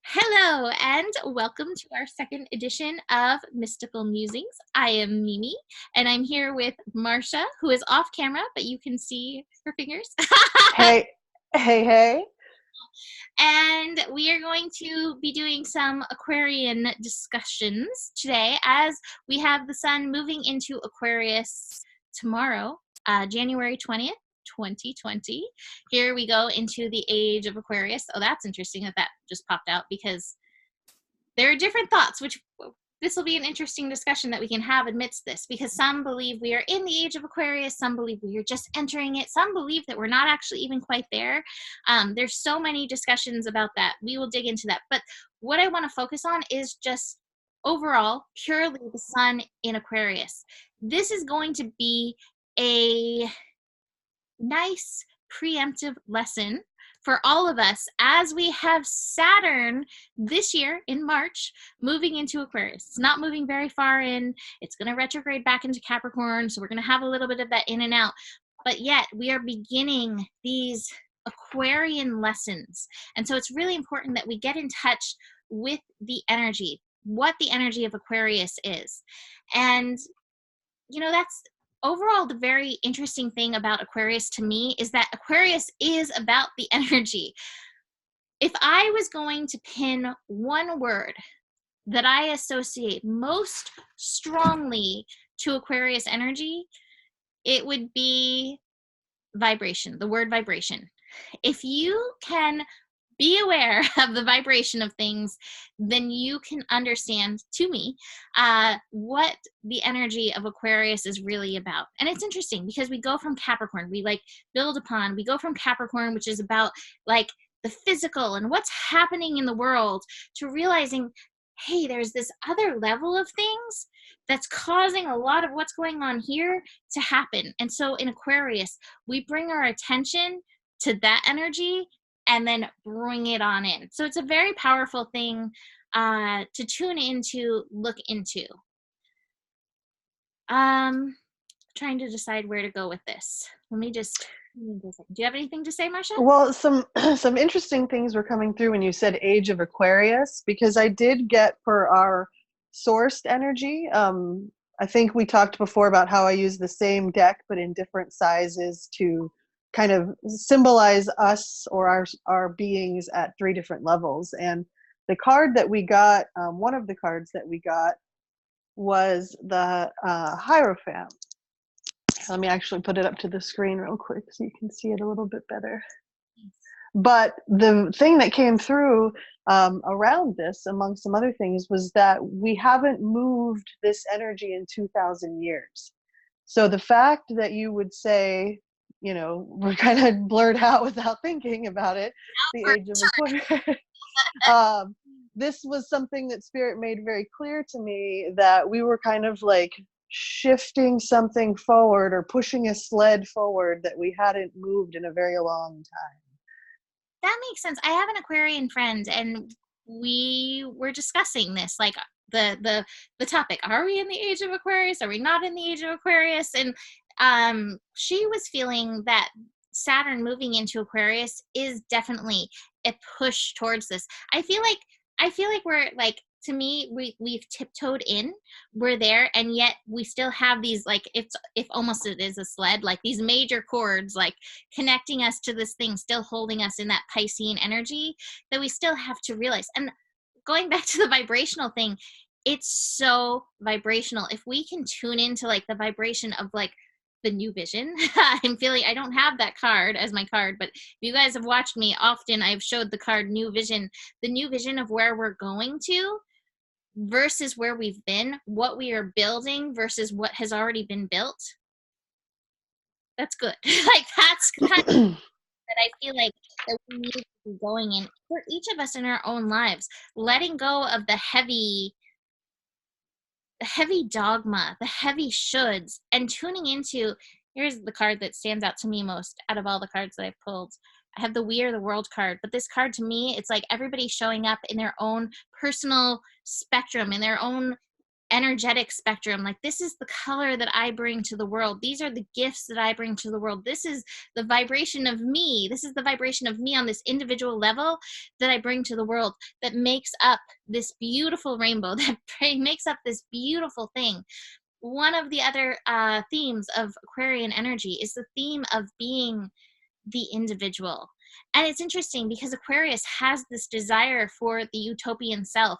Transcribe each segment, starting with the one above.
Hello, and welcome to our second edition of Mystical Musings. I am Mimi, and I'm here with Marcia, who is off camera, but you can see her fingers. Hey, hey. And we are going to be doing some Aquarian discussions today as we have the sun moving into Aquarius tomorrow, January 20th. 2020. Here we go into the age of Aquarius. Oh, that's interesting that just popped out because there are different thoughts, which this will be an interesting discussion that we can have amidst this, because some believe we are in the age of Aquarius, some believe we are just entering it, some believe that we're not actually even quite there. There's so many discussions about that. We will dig into that. But what I want to focus on is just overall, purely the sun in Aquarius. This is going to be a nice preemptive lesson for all of us as we have Saturn this year in March moving into Aquarius. It's not moving very far in. It's going to retrograde back into Capricorn, so we're going to have a little bit of that in and out. But yet we are beginning these Aquarian lessons. And so it's really important that we get in touch with the energy, what the energy of Aquarius is. And that's overall the very interesting thing about Aquarius to me is that Aquarius is about the energy. If I was going to pin one word that I associate most strongly to Aquarius energy, it would be vibration, the word vibration. If you can be aware of the vibration of things, then you can understand, to me, what the energy of Aquarius is really about. And it's interesting because we go from Capricorn, we go from Capricorn, which is about like the physical and what's happening in the world, to realizing, hey, there's this other level of things that's causing a lot of what's going on here to happen. And so in Aquarius, we bring our attention to that energy and then bring it on in. So it's a very powerful thing to tune into, look into. Trying to decide where to go with this. Do you have anything to say, Marcia? Well, some some interesting things were coming through when you said Age of Aquarius, because I did get for our sourced energy. I think we talked before about how I use the same deck but in different sizes to kind of symbolize us or our beings at three different levels. And the card that we got, one of the cards that we got was the Hierophant. Let me actually put it up to the screen real quick so you can see it a little bit better. But the thing that came through around this, among some other things, was that we haven't moved this energy in 2,000 years. So the fact that you would say, we're kind of blurred out without thinking about it, the age of Aquarius. This was something that Spirit made very clear to me, that we were kind of like shifting something forward or pushing a sled forward that we hadn't moved in a very long time. That makes sense. I have an Aquarian friend, and we were discussing this, like the topic: are we in the age of Aquarius? Are we not in the age of Aquarius? And she was feeling that Saturn moving into Aquarius is definitely a push towards this. I feel like we're like, to me, we've tiptoed in, we're there, and yet we still have these, like, if almost it is a sled, like these major cords like connecting us to this thing, still holding us in that Piscean energy that we still have to realize. And going back to the vibrational thing, it's so vibrational. If we can tune into like the vibration of like the new vision. I'm feeling, I don't have that card as my card, but if you guys have watched me often, I've showed the card new vision, the new vision of where we're going to versus where we've been, what we are building versus what has already been built. That's good. Like, that's kind of that I feel like that we need to be going in for each of us in our own lives, letting go of the heavy dogma, the heavy shoulds, and tuning into, here's the card that stands out to me most out of all the cards that I've pulled. I have the We Are the World card, but this card, to me, it's like everybody showing up in their own personal spectrum, in their own energetic spectrum. Like, this is the color that I bring to the world. These are the gifts that I bring to the world. This is the vibration of me. This is the vibration of me on this individual level that I bring to the world, that makes up this beautiful rainbow, that makes up this beautiful thing. One of the other themes of Aquarian energy is the theme of being the individual. And it's interesting because Aquarius has this desire for the utopian self,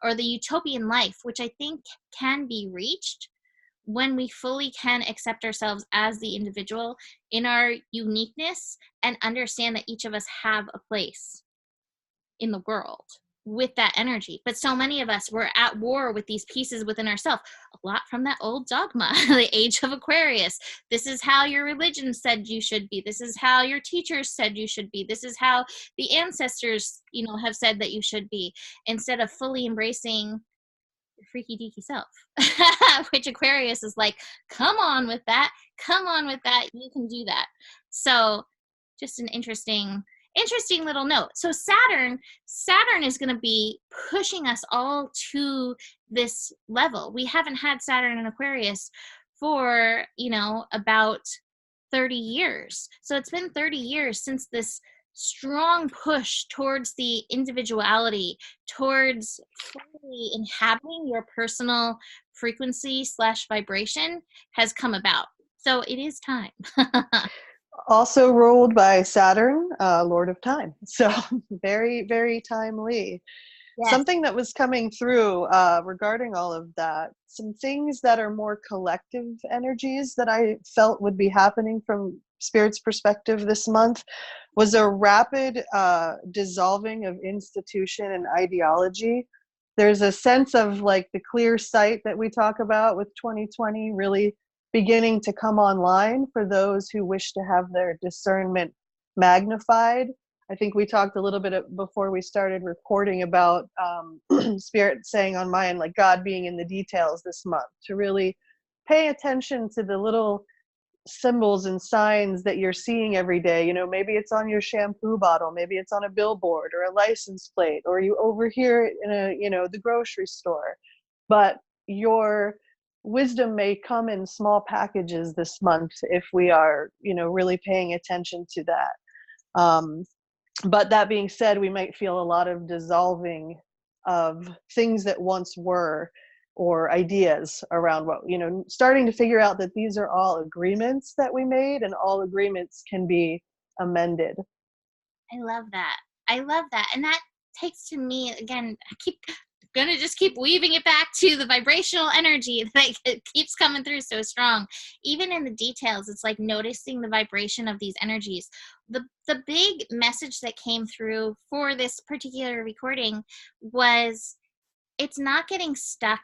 or the utopian life, which I think can be reached when we fully can accept ourselves as the individual in our uniqueness, and understand that each of us have a place in the world with that energy. But so many of us were at war with these pieces within ourselves, a lot from that old dogma, the age of Aquarius. This is how your religion said you should be. This is how your teachers said you should be. This is how the ancestors, have said that you should be, instead of fully embracing your freaky deaky self, which Aquarius is like, come on with that. Come on with that. You can do that. So just an interesting little note. So Saturn is going to be pushing us all to this level. We haven't had Saturn in Aquarius for, about 30 years. So it's been 30 years since this strong push towards the individuality, towards fully inhabiting your personal frequency / vibration has come about. So it is time. Also ruled by Saturn, Lord of Time. So very, very timely. Yes. Something that was coming through regarding all of that, some things that are more collective energies that I felt would be happening from Spirit's perspective this month was a rapid dissolving of institution and ideology. There's a sense of like the clear sight that we talk about with 2020 really beginning to come online for those who wish to have their discernment magnified. I think we talked a little bit before we started recording about Spirit saying on my end, like God being in the details this month, to really pay attention to the little symbols and signs that you're seeing every day. Maybe it's on your shampoo bottle, maybe it's on a billboard or a license plate, or you overhear it in the grocery store. But your wisdom may come in small packages this month if we are, really paying attention to that. But that being said, we might feel a lot of dissolving of things that once were, or ideas around what, starting to figure out that these are all agreements that we made, and all agreements can be amended. I love that. And that takes to me, again, I keep gonna just keep weaving it back to the vibrational energy that it keeps coming through so strong. Even in the details, it's like noticing the vibration of these energies. The big message that came through for this particular recording was, it's not getting stuck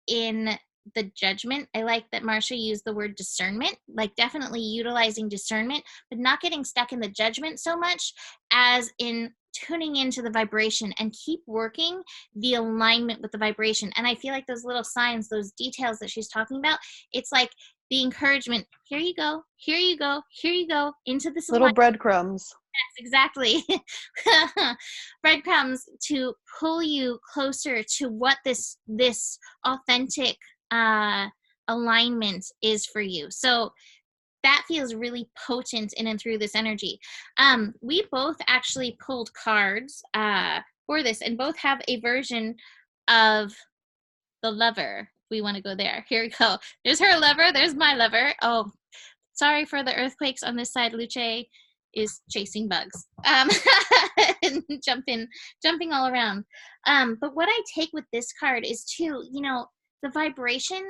in the judgment. I like that Marsha used the word discernment, like definitely utilizing discernment, but not getting stuck in the judgment so much as in tuning into the vibration, and keep working the alignment with the vibration. And I feel like those little signs, those details that she's talking about, it's like the encouragement, here you go, here you go, here you go, into this Little alignment. breadcrumbs. Yes, exactly. Breadcrumbs to pull you closer to what this authentic alignment is for you. So that feels really potent in and through this energy. We both actually pulled cards for this, and both have a version of the lover. We want to go there. Here we go. There's her lover. There's my lover. Oh, sorry for the earthquakes on this side. Luce is chasing bugs and jumping all around. But what I take with this card is the vibration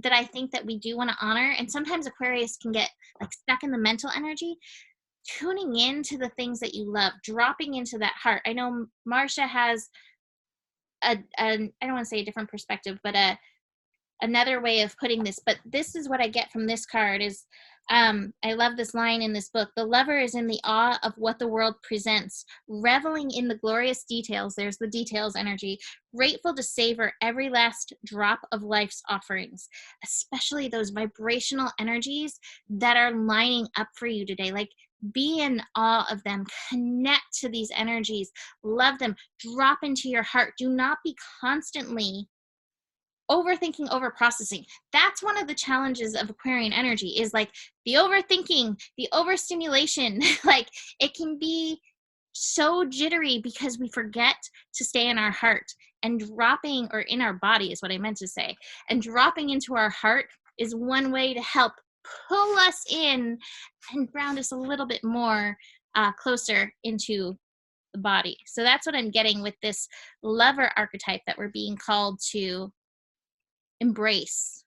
that I think that we do want to honor. And sometimes Aquarius can get like stuck in the mental energy. Tuning into the things that you love, dropping into that heart. I know Marsha has I don't want to say a different perspective, but another way of putting this, but this is what I get from this card is, I love this line in this book. The lover is in the awe of what the world presents, reveling in the glorious details. There's the details energy, grateful to savor every last drop of life's offerings, especially those vibrational energies that are lining up for you today. Like, be in awe of them, connect to these energies, love them, drop into your heart. Do not be constantly overthinking, over processing. That's one of the challenges of Aquarian energy, is like the overthinking, the overstimulation. Like it can be so jittery because we forget to stay in our heart, and dropping, or in our body is what I meant to say, and dropping into our heart is one way to help pull us in and ground us a little bit more closer into the body. So that's what I'm getting with this lover archetype that we're being called to embrace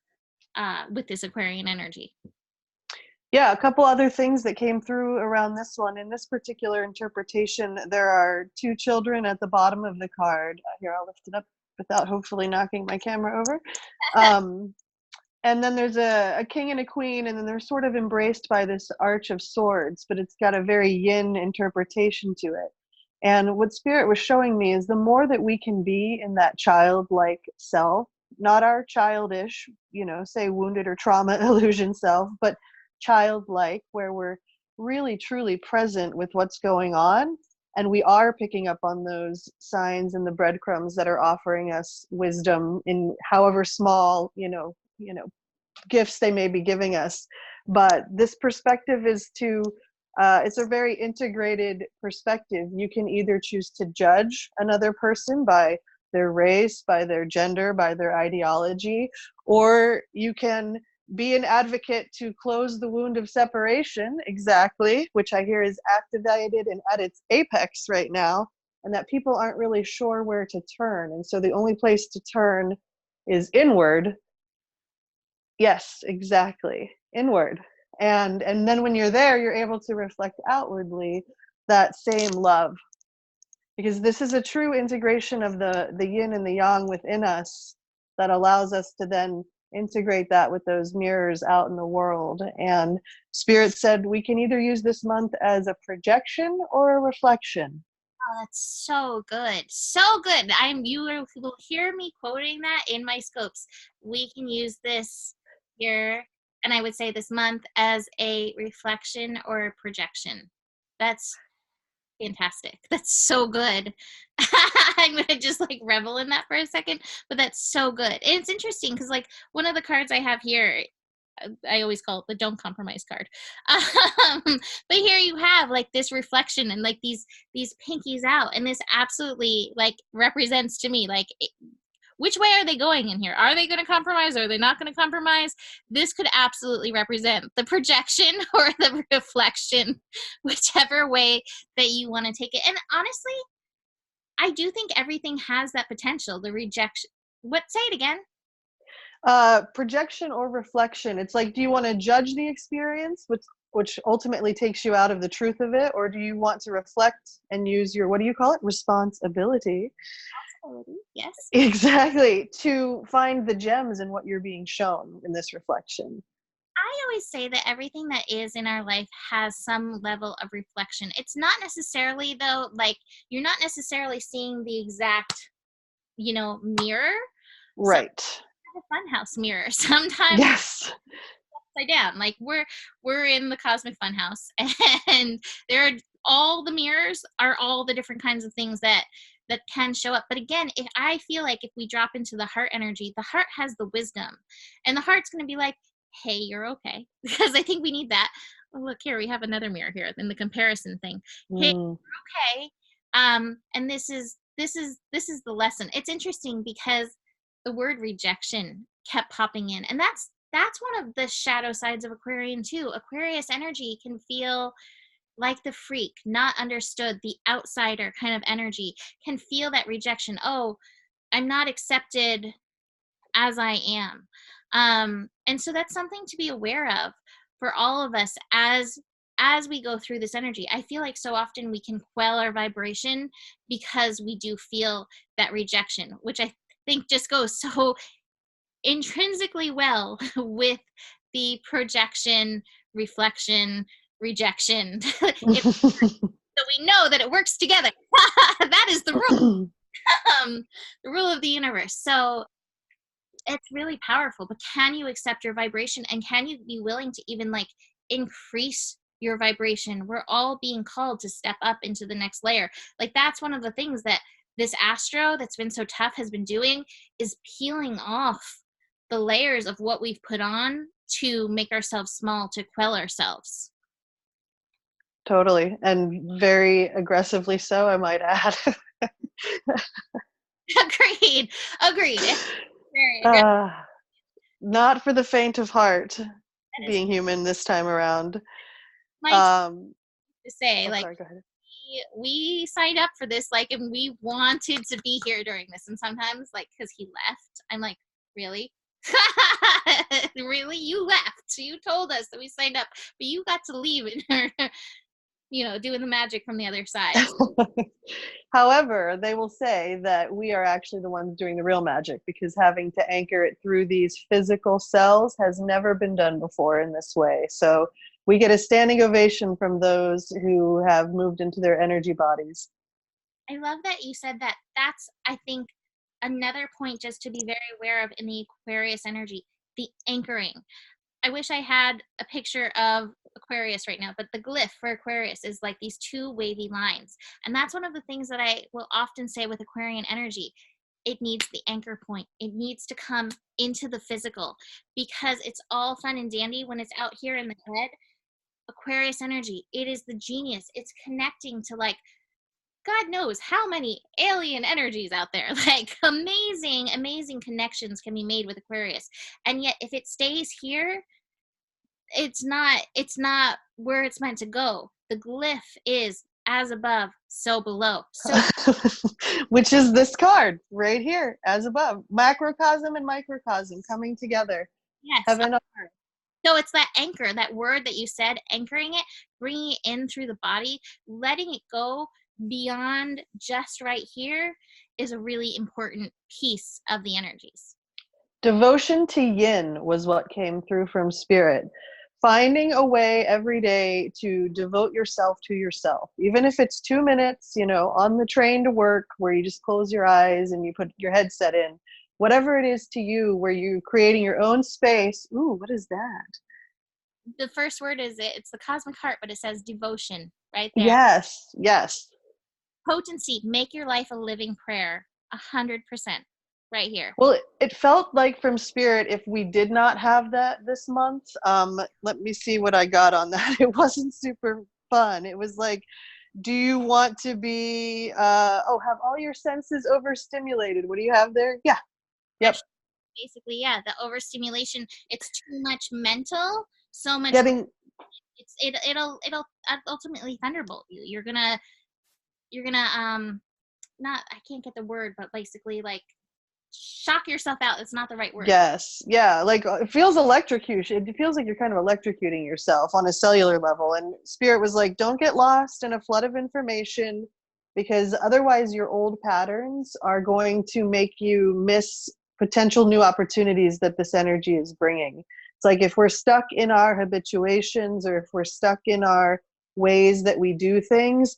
with this Aquarian energy. Yeah, a couple other things that came through around this one. In this particular interpretation, there are two children at the bottom of the card. Here, I'll lift it up without hopefully knocking my camera over. And then there's a king and a queen, and then they're sort of embraced by this arch of swords, but it's got a very yin interpretation to it. And what Spirit was showing me is the more that we can be in that childlike self, not our childish, say wounded or trauma illusion self, but childlike, where we're really truly present with what's going on, and we are picking up on those signs and the breadcrumbs that are offering us wisdom in however small, gifts they may be giving us. But this perspective is it's a very integrated perspective. You can either choose to judge another person by their race, by their gender, by their ideology, or you can be an advocate to close the wound of separation, exactly, which I hear is activated and at its apex right now, and that people aren't really sure where to turn. And so the only place to turn is inward. Yes, exactly. Inward. And then when you're there, you're able to reflect outwardly that same love. Because this is a true integration of the yin and the yang within us that allows us to then integrate that with those mirrors out in the world. And Spirit said we can either use this month as a projection or a reflection. Oh, that's so good. So good. You will hear me quoting that in my scopes. We can use this year, and I would say this month, as a reflection or a projection. That's fantastic. That's so good. I'm gonna just like revel in that for a second, but that's so good. And it's interesting because like one of the cards I have here, I always call it the don't compromise card. But here you have like this reflection and like these pinkies out, and this absolutely like represents to me like which way are they going in here? Are they going to compromise? Or are they not going to compromise? This could absolutely represent the projection or the reflection, whichever way that you want to take it. And honestly, I do think everything has that potential. The rejection. What? Say it again. Projection or reflection. It's like, do you want to judge the experience, which ultimately takes you out of the truth of it, or do you want to reflect and use your, what do you call it, responsibility? Yes. Exactly, to find the gems in what you're being shown in this reflection. I always say that everything that is in our life has some level of reflection. It's not necessarily, though, like you're not necessarily seeing the exact, mirror. Right. A funhouse mirror. Sometimes yes. Upside down. Like we're in the cosmic funhouse, and there are all the mirrors are all the different kinds of things that can show up. But again, if I feel like if we drop into the heart energy, the heart has the wisdom, and the heart's going to be like, hey, you're okay. Because I think we need that. Oh, look here, we have another mirror here in the comparison thing. Hey, you're okay. And this is the lesson. It's interesting because the word rejection kept popping in, and that's one of the shadow sides of Aquarian too. Aquarius energy can feel like the freak, not understood, the outsider kind of energy, can feel that rejection. Oh, I'm not accepted as I am. And so that's something to be aware of for all of us as we go through this energy. I feel like so often we can quell our vibration because we do feel that rejection, which I think just goes so intrinsically well with the projection, reflection, rejection. So we know that it works together. That is the rule. The rule of the universe. So it's really powerful, but can you accept your vibration, and can you be willing to even like increase your vibration? We're all being called to step up into the next layer. Like that's one of the things that this astro that's been so tough has been doing is peeling off the layers of what we've put on to make ourselves small, to quell ourselves. Totally. And very aggressively so, I might add. Agreed. Agreed. It's very aggressive. uh, Not for the faint of heart, That is being human this time around. my Um, to say. oh, Like, sorry, go ahead. we signed up for this, like, and we wanted to be here during this. And sometimes, like, because he left, I'm like, really? Really? You left. You told us that we signed up, but you got to leave and doing the magic from the other side. However, they will say that we are actually the ones doing the real magic because having to anchor it through these physical cells has never been done before in this way. So we get a standing ovation from those who have moved into their energy bodies. I love that you said that. That's, I think, another point just to be very aware of in the Aquarius energy, the anchoring. I wish I had a picture of Aquarius right now, but the glyph for Aquarius is like these two wavy lines. And that's one of the things that I will often say with Aquarian energy. It needs the anchor point. It needs to come into the physical, because it's all fun and dandy when it's out here in the head. Aquarius energy, it is the genius. It's connecting to, like, God knows how many alien energies out there. Like, amazing, amazing connections can be made with Aquarius. And yet if it stays here, it's not where it's meant to go. The glyph is as above, so below. So Which is this card right here, as above. Macrocosm and microcosm coming together. yes. Heaven on earth. So it's that anchor, that word that you said, anchoring it, bringing it in through the body, letting it go beyond just right here is a really important piece of the energies. Devotion to yin was what came through from spirit. Finding a way every day to devote yourself to yourself, even if it's 2 minutes, on the train to work where you just close your eyes and you put your headset in, whatever it is to you, where you're creating your own space. Ooh, what is that? The first word it's the cosmic heart, but it says devotion right there. Yes, yes. Potency, make your life a living prayer. 100% right here. Well, it felt like from spirit, if we did not have that this month, let me see what I got on that. It wasn't super fun. It was like, do you want to be, have all your senses overstimulated? What do you have there? Yeah. Yep. Basically, yeah, the overstimulation, it's too much mental, so much. Getting, It'll ultimately thunderbolt you. You're gonna not, I can't get the word, but basically, like, shock yourself out. It's not the right word. yes. Yeah. Like it feels electrocution. It feels like you're kind of electrocuting yourself on a cellular level. And spirit was like, don't get lost in a flood of information, because otherwise your old patterns are going to make you miss potential new opportunities that this energy is bringing. It's like if we're stuck in our habituations, or if we're stuck in our ways that we do things,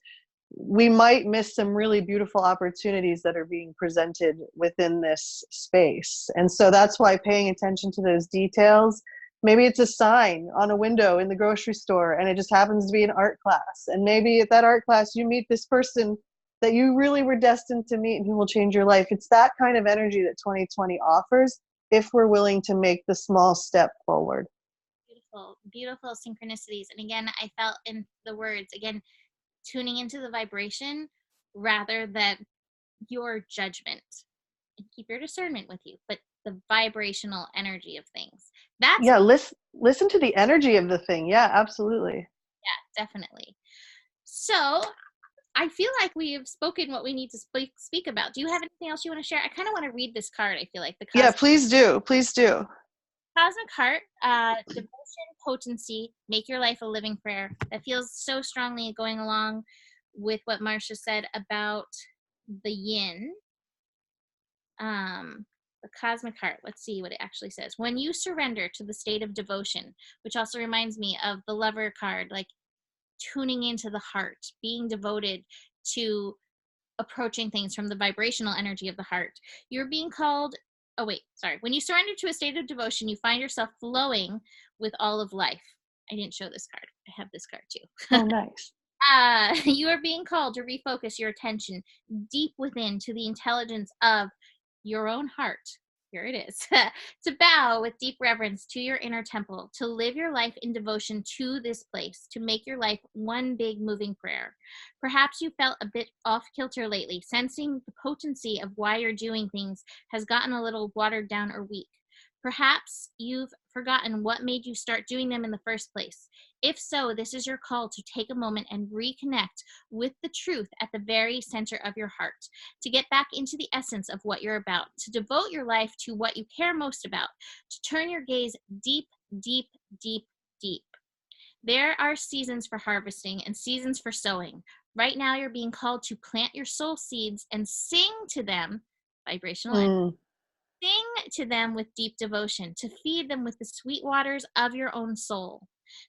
we might miss some really beautiful opportunities that are being presented within this space. And so that's why paying attention to those details, maybe it's a sign on a window in the grocery store and it just happens to be an art class. And maybe at that art class, you meet this person that you really were destined to meet and who will change your life. It's that kind of energy that 2020 offers if we're willing to make the small step forward. Beautiful, beautiful synchronicities. And again, I felt in the words, again, tuning into the vibration rather than your judgment. And keep your discernment with you, but the vibrational energy of things. That's, Yeah, listen to the energy of the thing. Yeah, absolutely. yeah, definitely. So I feel like we have spoken what we need to speak about. Do you have anything else you want to share? I kind of want to read this card. I feel like the Yeah, please do. Please do. cosmic heart, devotion, potency, make your life a living prayer. That feels so strongly going along with what Marcia said about the yin. The cosmic heart, let's see what it actually says. When you surrender to the state of devotion, which also reminds me of the lover card, like tuning into the heart, being devoted to approaching things from the vibrational energy of the heart. You're being called, oh wait, sorry. When you surrender to a state of devotion, you find yourself flowing with all of life. I didn't show this card. I have this card too. Oh, nice. You are being called to refocus your attention deep within to the intelligence of your own heart. Here it is. To bow with deep reverence to your inner temple, to live your life in devotion to this place, to make your life one big moving prayer. Perhaps you felt a bit off kilter lately, sensing the potency of why you're doing things has gotten a little watered down or weak. Perhaps you've forgotten what made you start doing them in the first place. If so, this is your call to take a moment and reconnect with the truth at the very center of your heart, to get back into the essence of what you're about, to devote your life to what you care most about, to turn your gaze deep, deep, deep, deep. There are seasons for harvesting and seasons for sowing. Right now, you're being called to plant your soul seeds and sing to them, vibrational energy. Mm, Sing to them with deep devotion, to feed them with the sweet waters of your own soul,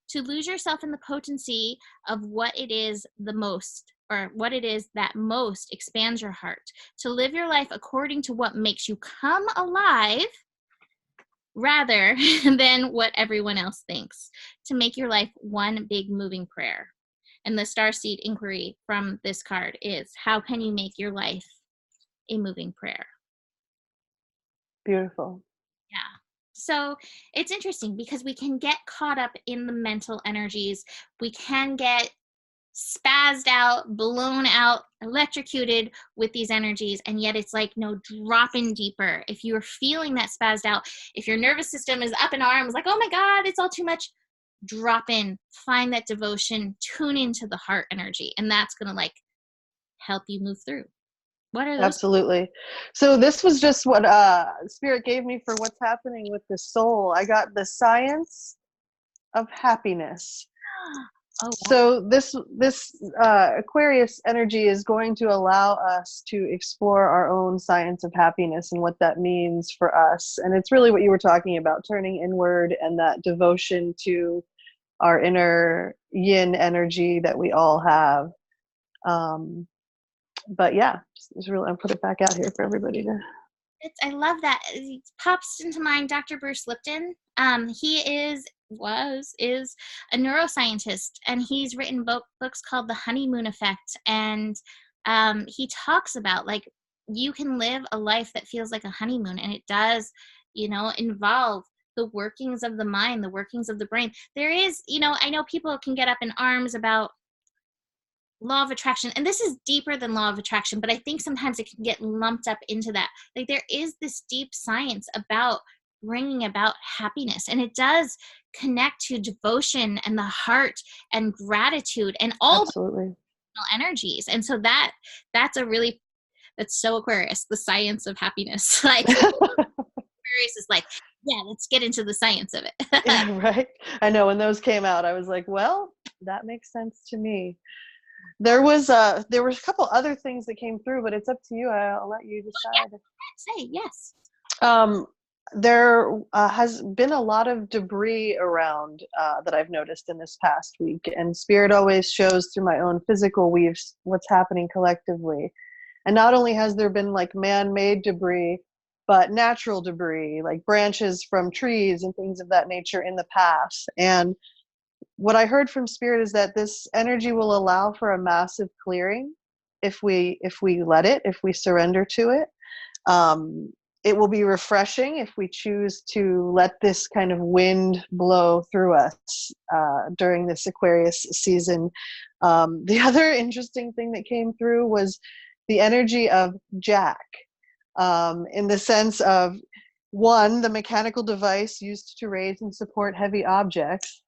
to lose yourself in the potency of what it is the most, or what it is that most expands your heart, to live your life according to what makes you come alive rather than what everyone else thinks, to make your life one big moving prayer. And the starseed inquiry from this card is, how can you make your life a moving prayer? beautiful. Yeah. So it's interesting because we can get caught up in the mental energies. We can get spazzed out, blown out, electrocuted with these energies. And yet it's like, no, drop in deeper. If you're feeling that spazzed out, if your nervous system is up in arms, like, oh my God, it's all too much, drop in, find that devotion, tune into the heart energy. And that's going to like help you move through. What are those? Absolutely. So this was just what Spirit gave me for what's happening with the soul. I got the science of happiness. Oh, wow. So this Aquarius energy is going to allow us to explore our own science of happiness and what that means for us. And it's really what you were talking about, turning inward and that devotion to our inner yin energy that we all have. But yeah, just really, I'll put it back out here for everybody to. I love that. It pops into mind Dr. Bruce Lipton. He is a neuroscientist, and he's written books called The Honeymoon Effect. And he talks about like you can live a life that feels like a honeymoon, and it does, involve the workings of the mind, the workings of the brain. There is, I know people can get up in arms about law of attraction, and this is deeper than law of attraction, but I think sometimes it can get lumped up into that. Like there is this deep science about bringing about happiness, and it does connect to devotion and the heart and gratitude and all the Absolutely. energies. And so that's so Aquarius, the science of happiness. Like Aquarius is like, yeah, let's get into the science of it. Yeah, right. I know when those came out, I was like, well, that makes sense to me. There was a couple other things that came through, but it's up to you. I'll let you decide. Say yes. Um, there has been a lot of debris around that I've noticed in this past week, and Spirit always shows through my own physical weaves what's happening collectively. And not only has there been like man-made debris, but natural debris, like branches from trees and things of that nature in the past. And what I heard from Spirit is that this energy will allow for a massive clearing if we let it, if we surrender to it. Um, it will be refreshing if we choose to let this kind of wind blow through us during this Aquarius season. The other interesting thing that came through was the energy of Jack, in the sense of one, the mechanical device used to raise and support heavy objects,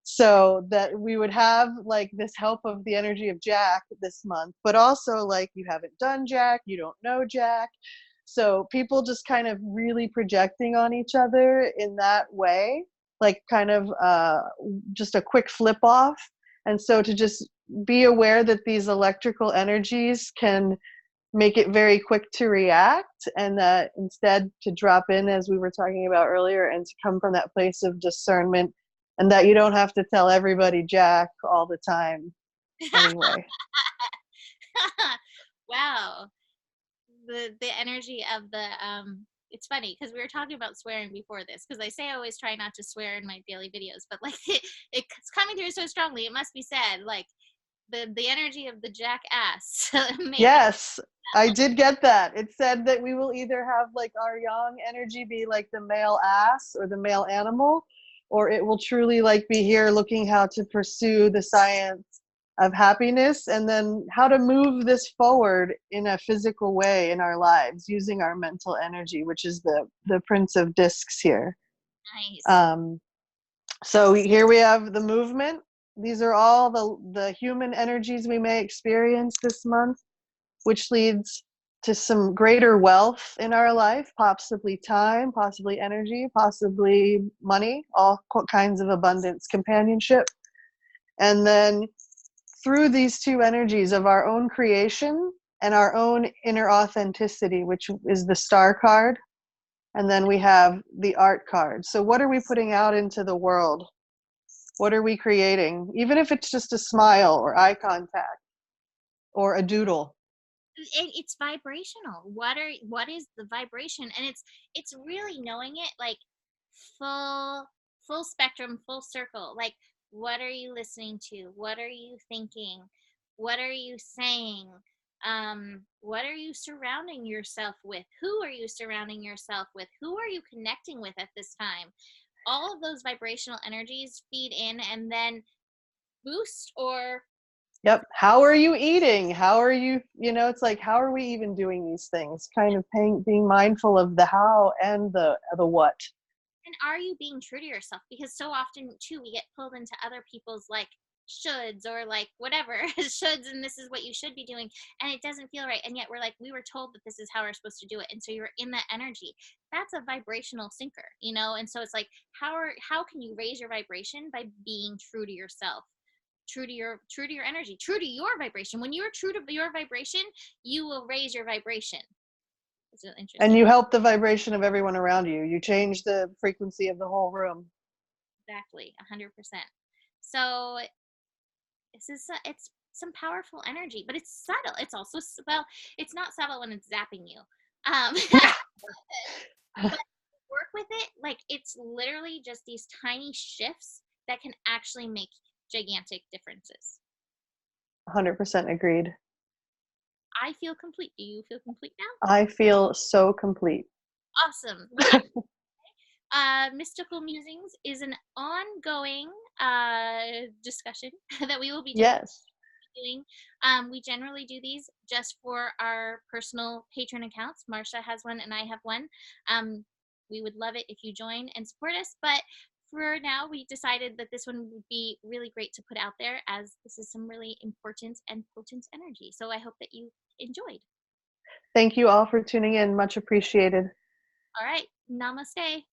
so that we would have like this help of the energy of Jack this month, but also like you haven't done Jack, you don't know Jack. So people just kind of really projecting on each other in that way, like kind of just a quick flip off. And so to just be aware that these electrical energies can make it very quick to react, and that instead to drop in, as we were talking about earlier, and to come from that place of discernment, and that you don't have to tell everybody Jack all the time anyway. Wow. The energy of the it's funny because we were talking about swearing before this, because I say I always try not to swear in my daily videos, but like it's coming through so strongly, it must be said. Like the energy of the jackass. Maybe. Yes, I did get that. It said that we will either have like our yang energy be like the male ass or the male animal, or it will truly like be here looking how to pursue the science of happiness and then how to move this forward in a physical way in our lives using our mental energy, which is the Prince of Discs here. Nice. Um, so here we have the movement. These are all the human energies we may experience this month, which leads to some greater wealth in our life, possibly time, possibly energy, possibly money, all kinds of abundance, companionship. And then through these two energies of our own creation and our own inner authenticity, which is the star card, and then we have the art card. So what are we putting out into the world? What are we creating? Even if it's just a smile or eye contact or a doodle. It's vibrational. What is the vibration? And it's really knowing it, like, full full spectrum, full circle. Like, what are you listening to? What are you thinking? What are you saying? What are you surrounding yourself with? Who are you surrounding yourself with? Who are you connecting with at this time? All of those vibrational energies feed in and then boost or Yep. How are you eating? How are you, it's like, how are we even doing these things? Kind of being mindful of the how and the what. and are you being true to yourself? Because so often too we get pulled into other people's like shoulds or like whatever shoulds, and this is what you should be doing, and it doesn't feel right, and yet we're like, we were told that this is how we're supposed to do it, and so you're in that energy. That's a vibrational sinker, and so it's like, how can you raise your vibration? By being true to yourself, true to your energy, true to your vibration. When you're true to your vibration, you will raise your vibration. It's really And interesting. you help the vibration of everyone around you. You change the frequency of the whole room. Exactly, 100%. So it's some powerful energy, but it's subtle. It's also, well, it's not subtle when it's zapping you. But work with it, like, it's literally just these tiny shifts that can actually make gigantic differences. 100% agreed. I feel complete. Do you feel complete now? I feel so complete. Awesome. Well, Mystical Musings is an ongoing discussion that we will be Yes. doing. We generally do these just for our personal patron accounts. Marsha has one and I have one. We would love it if you join and support us, but for now we decided that this one would be really great to put out there, as this is some really important and potent energy. So I hope that you enjoyed. Thank you all for tuning in. Much appreciated. All right. Namaste.